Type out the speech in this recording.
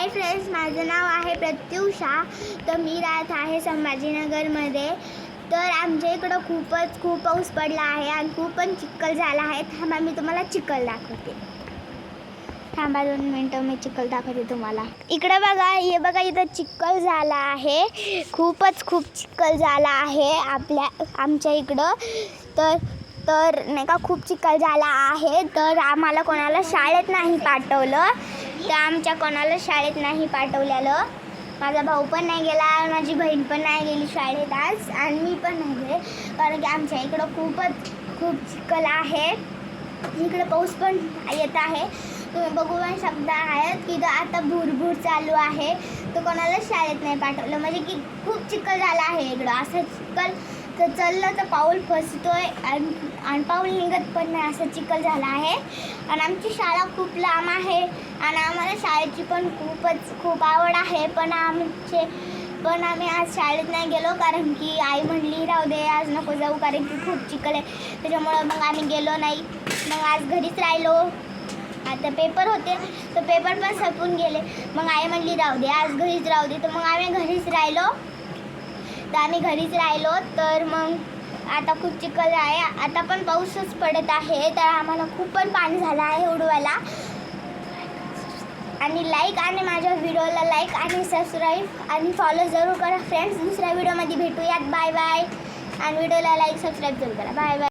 Hi friends, माझं नाव आहे प्रत्युषा. तर मी राहत आहे संभाजीनगरमध्ये. तर आमच्या इकडं खूप पाऊस पडला आहे आणि खूप पण चिखल झाला आहे. थांबा, मी तुम्हाला चिखल दाखवते. थांबा 2 मिनटं, मी चिखल दाखवते तुम्हाला. इकडं बघा, हे बघा, इथं चिखल झाला आहे. खूप चिखल झाला आहे आमच्या इकडं. तर नाही का, खूप चिखल झाला आहे. तर आम्हाला कोणाला शाळेत नाही पाठवलं. तर आमच्या कोणाला शाळेत नाही पाठवलेलं. माझा भाऊ पण नाही गेला, माझी बहीण पण नाही गेली शाळेत आज, आणि मी पण नाही गेले. कारण की आमच्या इकडं खूप चिखल आहे. इकडं पाऊस पण येत आहे. तुम्ही बघू शकता आहेत की आता भूरभूर चालू आहे. तर कोणाला शाळेत नाही पाठवलं, म्हणजे की खूप चिखल झाला आहे इकडं. असं चिखल तर चाललं तर पाऊल फसतोय आणि पाऊल निघत पण नाही, असं चिखल झाला आहे. आणि आमची शाळा खूप लांब आहे आणि आम्हाला शाळेची पण खूप आवड आहे. पण आम्ही आज शाळेत नाही गेलो, कारण की आई म्हणली राहू दे, आज नको जाऊ, कारण की खूप चिखल आहे. त्याच्यामुळं मग आम्ही गेलो नाही. मग आज घरीच राहिलो. आता पेपर होते, तर पेपर पण संपून गेले. मग आई म्हणली राहू दे, आज घरीच राहू दे. तर मग आम्ही घरीच राहिलो. तर मग आता खूप चिखल आहे. आता पण पाऊसच पडत आहे. तर आम्हाला खूप पण पाणी झालं आहे उडवायला. आणि माझ्या व्हिडिओला लाईक आणि सबस्क्राईब आणि फॉलो जरूर करा फ्रेंड्स. दुसऱ्या व्हिडिओमध्ये भेटूयात. Bye bye. आणि व्हिडिओला लाईक सबस्क्राईब जरूर करा. Bye bye.